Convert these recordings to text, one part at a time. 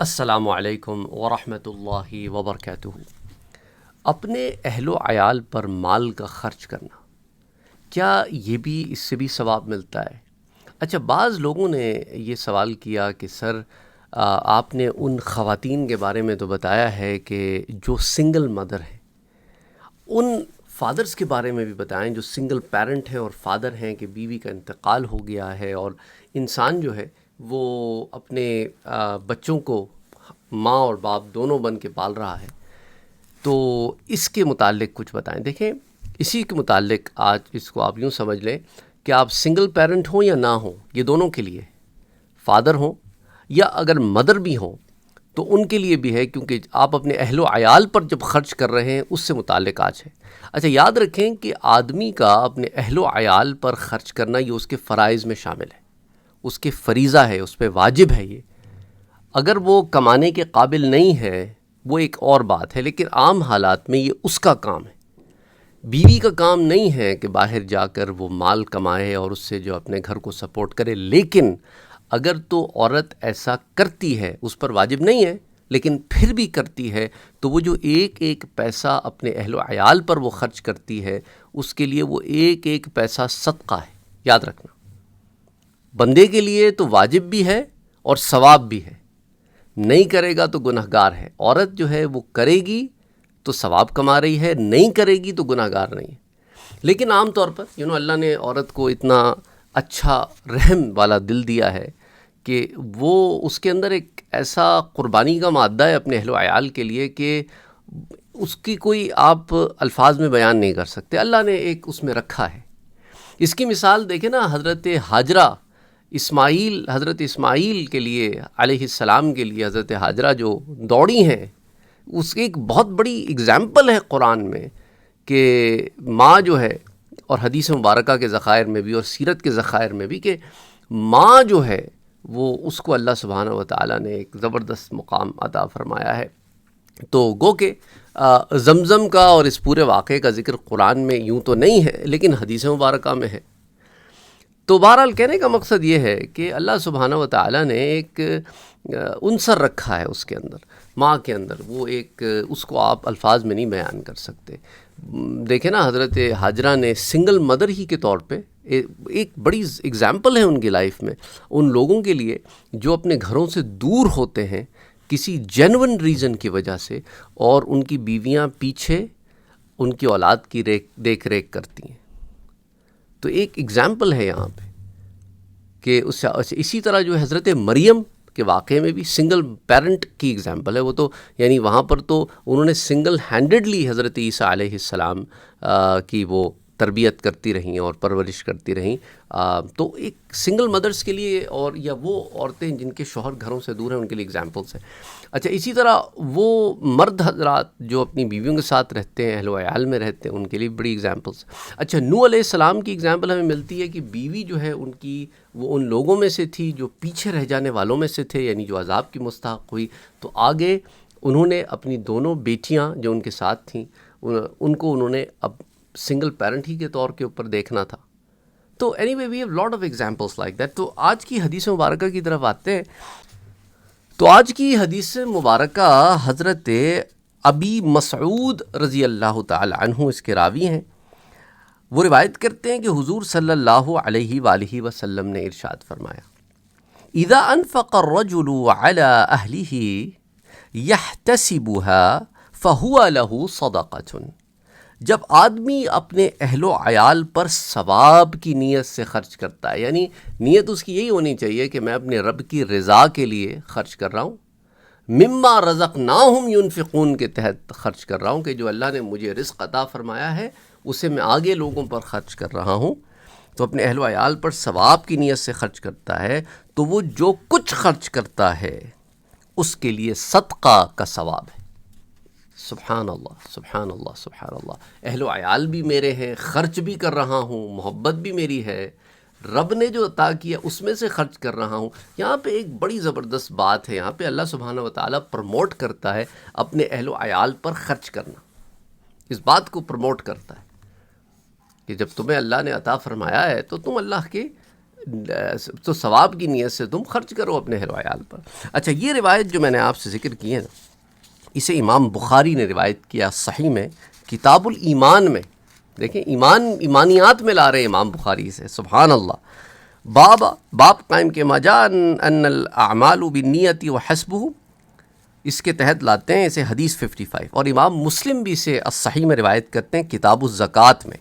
السلام علیکم ورحمۃ اللہ وبرکاتہ۔ اپنے اہل و عیال پر مال کا خرچ کرنا، کیا یہ بھی اس سے بھی ثواب ملتا ہے؟ اچھا، بعض لوگوں نے یہ سوال کیا کہ سر آپ نے ان خواتین کے بارے میں تو بتایا ہے کہ جو سنگل مدر ہیں، ان فادرز کے بارے میں بھی بتائیں جو سنگل پیرنٹ ہیں اور فادر ہیں کہ بیوی کا انتقال ہو گیا ہے اور انسان جو ہے وہ اپنے بچوں کو ماں اور باپ دونوں بن کے پال رہا ہے، تو اس کے متعلق کچھ بتائیں۔ دیکھیں، اسی کے متعلق آج اس کو آپ یوں سمجھ لیں کہ آپ سنگل پیرنٹ ہوں یا نہ ہوں، یہ دونوں کے لیے، فادر ہوں یا اگر مدر بھی ہوں تو ان کے لیے بھی ہے، کیونکہ آپ اپنے اہل و عیال پر جب خرچ کر رہے ہیں اس سے متعلق آج ہے۔ اچھا، یاد رکھیں کہ آدمی کا اپنے اہل و عیال پر خرچ کرنا یہ اس کے فرائض میں شامل ہے، اس کے فریضہ ہے، اس پہ واجب ہے۔ یہ اگر وہ کمانے کے قابل نہیں ہے وہ ایک اور بات ہے، لیکن عام حالات میں یہ اس کا کام ہے۔ بیوی کا کام نہیں ہے کہ باہر جا کر وہ مال کمائے اور اس سے جو اپنے گھر کو سپورٹ کرے، لیکن اگر تو عورت ایسا کرتی ہے، اس پر واجب نہیں ہے لیکن پھر بھی کرتی ہے، تو وہ جو ایک ایک پیسہ اپنے اہل و عیال پر وہ خرچ کرتی ہے، اس کے لیے وہ ایک ایک پیسہ صدقہ ہے۔ یاد رکھنا، بندے کے لیے تو واجب بھی ہے اور ثواب بھی ہے، نہیں کرے گا تو گنہگار ہے۔ عورت جو ہے وہ کرے گی تو ثواب کما رہی ہے، نہیں کرے گی تو گنہگار نہیں ہے۔ لیکن عام طور پر اللہ نے عورت کو اتنا اچھا رحم والا دل دیا ہے کہ وہ اس کے اندر ایک ایسا قربانی کا مادہ ہے اپنے اہل و عیال کے لیے کہ اس کی کوئی آپ الفاظ میں بیان نہیں کر سکتے۔ اللہ نے ایک اس میں رکھا ہے۔ اس کی مثال دیکھیں نا، حضرت ہاجرہ حضرت اسماعیل کے لیے علیہ السلام کے لیے حضرت ہاجرہ جو دوڑی ہیں، اس کی ایک بہت بڑی اگزامپل ہے قرآن میں کہ ماں جو ہے، اور حدیث مبارکہ کے ذخائر میں بھی اور سیرت کے ذخائر میں بھی، کہ ماں جو ہے وہ اس کو اللہ سبحانہ و تعالیٰ نے ایک زبردست مقام عطا فرمایا ہے۔ تو گو کہ زمزم کا اور اس پورے واقعے کا ذکر قرآن میں یوں تو نہیں ہے لیکن حدیث مبارکہ میں ہے۔ تو بہرحال کہنے کا مقصد یہ ہے کہ اللہ سبحانہ و تعالیٰ نے ایک عنصر رکھا ہے اس کے اندر، ماں کے اندر، وہ ایک اس کو آپ الفاظ میں نہیں بیان کر سکتے۔ دیکھیں نا، حضرت ہاجرہ نے سنگل مدر ہی کے طور پہ ایک بڑی اگزامپل ہے ان کی لائف میں، ان لوگوں کے لیے جو اپنے گھروں سے دور ہوتے ہیں کسی جینون ریزن کی وجہ سے، اور ان کی بیویاں پیچھے ان کی اولاد کی دیکھ ریکھ کرتی ہیں۔ تو ایک اگزامپل ہے یہاں پہ کہ اسی طرح جو حضرت مریم کے واقعے میں بھی سنگل پیرنٹ کی اگزامپل ہے۔ وہ تو وہاں پر تو انہوں نے سنگل ہینڈڈلی حضرت عیسیٰ علیہ السلام کی وہ تربیت کرتی رہیں اور پرورش کرتی رہیں۔ تو ایک سنگل مدرز کے لیے، اور یا وہ عورتیں جن کے شوہر گھروں سے دور ہیں، ان کے لیے اگزامپلس ہیں۔ اچھا، اسی طرح وہ مرد حضرات جو اپنی بیویوں کے ساتھ رہتے ہیں، اہل و عیال میں رہتے ہیں، ان کے لیے بڑی اگزامپلس۔ اچھا، نوح علیہ السلام کی اگزامپل ہمیں ملتی ہے کہ بیوی جو ہے ان کی، وہ ان لوگوں میں سے تھی جو پیچھے رہ جانے والوں میں سے تھے، جو عذاب کی مستحق ہوئی۔ تو آگے انہوں نے اپنی دونوں بیٹیاں جو ان کے ساتھ تھیں، ان کو انہوں نے اب سنگل پیرنٹ ہی کے طور کے اوپر دیکھنا تھا۔ تو anyway we have lot of examples like that. تو آج کی حدیث مبارکہ کی طرف آتے ہیں۔ تو آج کی حدیث مبارکہ حضرت ابی مسعود رضی اللہ تعالی عنہ اس کے راوی ہیں۔ وہ روایت کرتے ہیں کہ حضور صلی اللہ علیہ وآلہ وسلم نے ارشاد فرمایا، اذا انفق الرجل على اہلہ یحتسبها فهو له صدقۃ، جب آدمی اپنے اہل و عیال پر ثواب کی نیت سے خرچ کرتا ہے، نیت اس کی یہی ہونی چاہیے کہ میں اپنے رب کی رضا کے لیے خرچ کر رہا ہوں، مما رزقناہم ینفقون کے تحت خرچ کر رہا ہوں، کہ جو اللہ نے مجھے رزق عطا فرمایا ہے اسے میں آگے لوگوں پر خرچ کر رہا ہوں۔ تو اپنے اہل و عیال پر ثواب کی نیت سے خرچ کرتا ہے، تو وہ جو کچھ خرچ کرتا ہے اس کے لیے صدقہ کا ثواب ہے۔ سبحان اللہ، سبحان اللہ، سبحان اللہ۔ اہل و عیال بھی میرے ہیں، خرچ بھی کر رہا ہوں، محبت بھی میری ہے، رب نے جو عطا کیا اس میں سے خرچ کر رہا ہوں۔ یہاں پہ ایک بڑی زبردست بات ہے، یہاں پہ اللہ سبحانہ و تعالیٰ پروموٹ کرتا ہے اپنے اہل و عیال پر خرچ کرنا، اس بات کو پروموٹ کرتا ہے کہ جب تمہیں اللہ نے عطا فرمایا ہے تو تم اللہ کے تو ثواب کی نیت سے تم خرچ کرو اپنے اہل و عیال پر۔ اچھا یہ روایت جو میں نے آپ سے ذکر کی ہے نا، اسے امام بخاری نے روایت کیا صحیح میں کتاب الایمان میں۔ دیکھیں ایمانیات میں لا رہے امام بخاری سے، سبحان اللہ۔ باب قائم کے مجان ان الاعمال بالنیت وحسبہ، اس کے تحت لاتے ہیں اسے حدیث 55، اور امام مسلم بھی اسے الصحیح میں روایت کرتے ہیں کتاب الزکوٰۃ میں،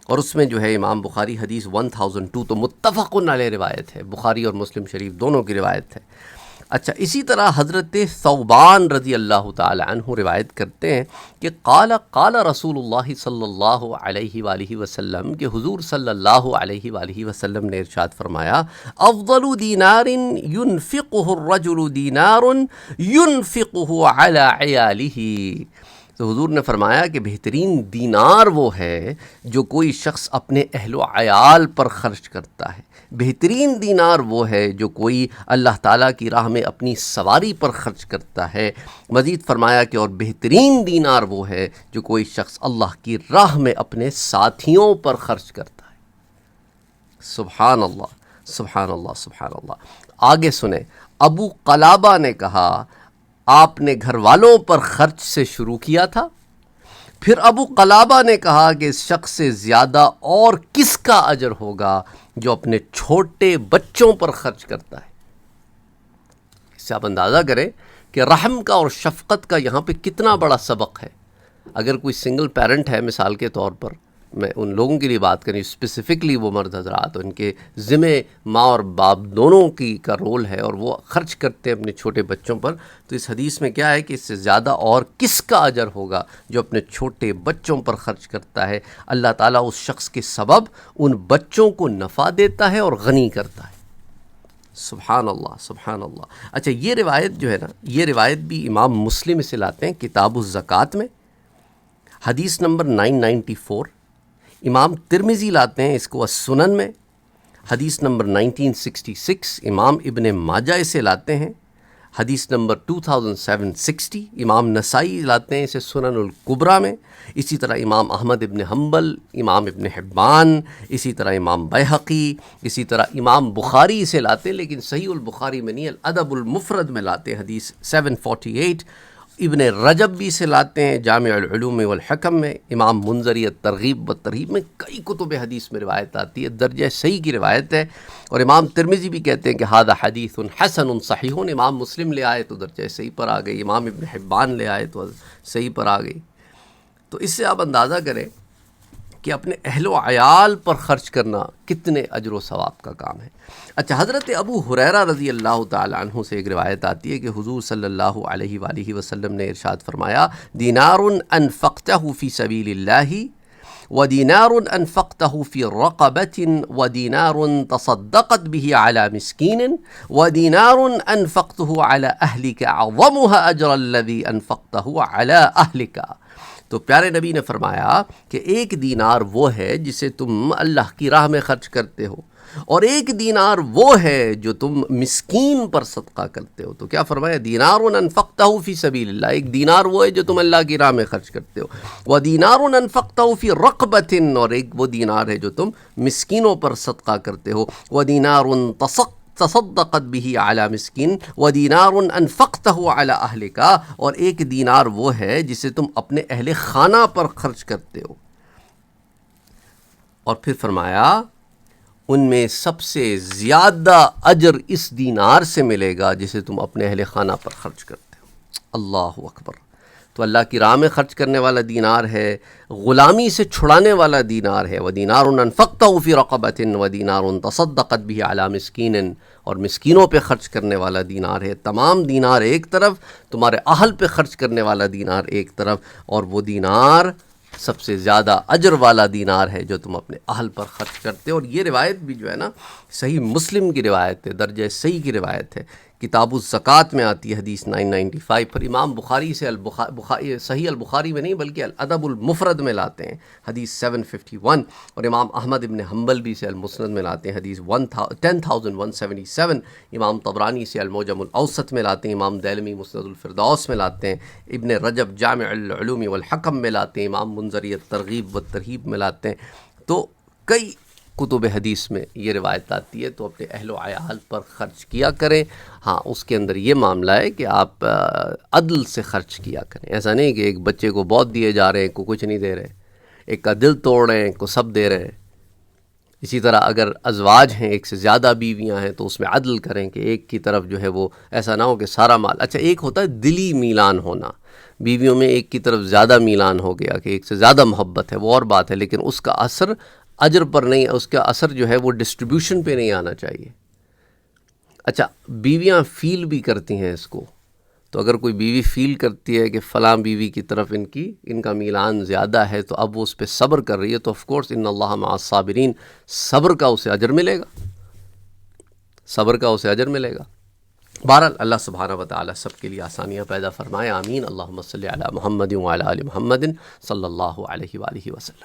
اور اس میں جو ہے امام بخاری حدیث 1002، تو متفق علیہ روایت ہے، بخاری اور مسلم شریف دونوں کی روایت ہے۔ اچھا اسی طرح حضرت ثوبان رضی اللہ تعالی عنہ روایت کرتے ہیں کہ قال رسول اللہ صلی اللہ علیہ وآلہ وسلم، کہ حضور صلی اللہ علیہ وآلہ وسلم نے ارشاد فرمایا، افضل دینار ينفقه الرجل دینار ينفقه على عیالہ۔ تو حضور نے فرمایا کہ بہترین دینار وہ ہے جو کوئی شخص اپنے اہل و عیال پر خرچ کرتا ہے، بہترین دینار وہ ہے جو کوئی اللہ تعالیٰ کی راہ میں اپنی سواری پر خرچ کرتا ہے۔ مزید فرمایا کہ اور بہترین دینار وہ ہے جو کوئی شخص اللہ کی راہ میں اپنے ساتھیوں پر خرچ کرتا ہے۔ سبحان اللہ سبحان اللہ سبحان اللہ۔ آگے سنیں، ابو قلابہ نے کہا آپ نے گھر والوں پر خرچ سے شروع کیا تھا، پھر ابو قلابہ نے کہا کہ اس شخص سے زیادہ اور کس کا اجر ہوگا جو اپنے چھوٹے بچوں پر خرچ کرتا ہے۔ اس سے آپ اندازہ کریں کہ رحم کا اور شفقت کا یہاں پہ کتنا بڑا سبق ہے۔ اگر کوئی سنگل پیرنٹ ہے، مثال کے طور پر میں ان لوگوں کے لیے بات کریں اسپیسیفکلی، وہ مرد حضرات، ان کے ذمہ ماں اور باپ دونوں کی کا رول ہے اور وہ خرچ کرتے ہیں اپنے چھوٹے بچوں پر، تو اس حدیث میں کیا ہے کہ اس سے زیادہ اور کس کا اجر ہوگا جو اپنے چھوٹے بچوں پر خرچ کرتا ہے۔ اللہ تعالیٰ اس شخص کے سبب ان بچوں کو نفع دیتا ہے اور غنی کرتا ہے۔ سبحان اللہ سبحان اللہ۔ اچھا یہ روایت جو ہے نا، یہ روایت بھی امام مسلم اسے لاتے ہیں کتاب الزکوٰۃ میں، حدیث نمبر 994۔ امام ترمذی لاتے ہیں اس کو السنن میں، حدیث نمبر 1966۔ امام ابن ماجہ اسے لاتے ہیں، حدیث نمبر 2760۔ امام نسائی لاتے ہیں اسے سنن الکبریٰ میں، اسی طرح امام احمد ابن حنبل، امام ابن حبان، اسی طرح امام بیہقی، اسی طرح امام بخاری اسے لاتے ہیں، لیکن صحیح البخاری میں نہیں، الادب المفرد میں لاتے ہیں حدیث 748۔ ابن رجب بھی سے لاتے ہیں جامع العلوم والحکم میں، امام منذری الترغیب والترہیب میں، کئی کتب حدیث میں روایت آتی ہے، درجہ صحیح کی روایت ہے، اور امام ترمذی بھی کہتے ہیں کہ ھذا حدیث حسن صحیح۔ امام مسلم لے آئے تو درجہ صحیح پر آ گئی، امام ابن حبان لے آئے تو صحیح پر آ گئی۔ تو اس سے آپ اندازہ کریں کہ اپنے اہل و عیال پر خرچ کرنا کتنے اجر و ثواب کا کام ہے۔ اچھا حضرت ابو ہریرہ رضی اللہ تعالی عنہ سے ایک روایت آتی ہے کہ حضور صلی اللہ علیہ وآلہ وسلم نے ارشاد فرمایا، دینار انفقتہ فی سبیل اللہ، ودینار انفقتہ فی رقبۃ، ودینار تصدقت به علی مسکین، ودینار انفقتہ علی اہلک اعظمها اجر الذی انفقتہ علی اہلک۔ تو پیارے نبی نے فرمایا کہ ایک دینار وہ ہے جسے تم اللہ کی راہ میں خرچ کرتے ہو، اور ایک دینار وہ ہے جو تم مسکین پر صدقہ کرتے ہو۔ تو کیا فرمایا؟ دینار انفقتہ فی سبیل اللہ، ایک دینار وہ ہے جو تم اللہ کی راہ میں خرچ کرتے ہو، ودینار انفقتہ فی رقبۃ، اور ایک وہ دینار ہے جو تم مسکینوں پر صدقہ کرتے ہو، ودینار تصدقت به علی مسکین، ودینار انفقتہ علی اہلک، اور ایک دینار وہ ہے جسے تم اپنے اہل خانہ پر خرچ کرتے ہو۔ اور پھر فرمایا ان میں سب سے زیادہ اجر اس دینار سے ملے گا جسے تم اپنے اہل خانہ پر خرچ کرتے ہو۔ اللہ اکبر۔ تو اللہ کی راہ میں خرچ کرنے والا دینار ہے، غلامی سے چھڑانے والا دینار ہے، وَدِينَارٌ أَنفَقْتَهُ فِي رَقَبَةٍ وَدِينَارٌ تَصَدَّقَتْ بِهِ عَلَى مِسْكِينٍ، اور مسکینوں پہ خرچ کرنے والا دینار ہے۔ تمام دینار ایک طرف، تمہارے اہل پہ خرچ کرنے والا دینار ایک طرف، اور وہ دینار سب سے زیادہ اجر والا دینار ہے جو تم اپنے اہل پر خرچ کرتے ہو۔ اور یہ روایت بھی جو ہے نا صحیح مسلم کی روایت ہے، درجہ صحیح کی روایت ہے، کتاب الزکوٰۃ میں آتی ہے حدیث 995 پر۔ امام بخاری سے صحیح البخاری میں نہیں بلکہ الادب المفرد میں لاتے ہیں حدیث 751، اور امام احمد ابن حنبل بھی سے المسند میں لاتے ہیں حدیث 10177، امام طبرانی سے المعجم الاوسط میں لاتے ہیں، امام دیلمی مسند الفردوس میں لاتے ہیں، ابن رجب جامع العلوم والحکم میں لاتے ہیں، امام منذری الترغیب والترہیب میں لاتے ہیں۔ تو کئی کتب حدیث میں یہ روایت آتی ہے، تو اپنے اہل و عیال پر خرچ کیا کریں۔ ہاں، اس کے اندر یہ معاملہ ہے کہ آپ عدل سے خرچ کیا کریں، ایسا نہیں کہ ایک بچے کو بہت دیے جا رہے ہیں، کو کچھ نہیں دے رہے، ایک کا دل توڑ رہے ہیں، کو سب دے رہے ہیں۔ اسی طرح اگر ازواج ہیں، ایک سے زیادہ بیویاں ہیں، تو اس میں عدل کریں کہ ایک کی طرف جو ہے وہ ایسا نہ ہو کہ سارا مال۔ اچھا، ایک ہوتا ہے دلی میلان ہونا، بیویوں میں ایک کی طرف زیادہ میلان ہو گیا کہ ایک سے زیادہ محبت ہے، وہ اور بات ہے، لیکن اس کا اثر اجر پر نہیں، اس کا اثر جو ہے وہ ڈسٹریبیوشن پہ نہیں آنا چاہیے۔ اچھا، بیویاں فیل بھی کرتی ہیں اس کو، تو اگر کوئی بیوی فیل کرتی ہے کہ فلاں بیوی کی طرف ان کا میلان زیادہ ہے، تو اب وہ اس پہ صبر کر رہی ہے، تو آف کورس ان اللہ مع الصابرین، صبر کا اسے اجر ملے گا، صبر کا اسے اجر ملے گا۔ بہرحال اللہ سبحانہ و تعالی سب کے لیے آسانیاں پیدا فرمائے، آمین۔ اللہم صلی علی محمد وعلی آل محمد صلی اللہ علیہ وآلہ وسلم۔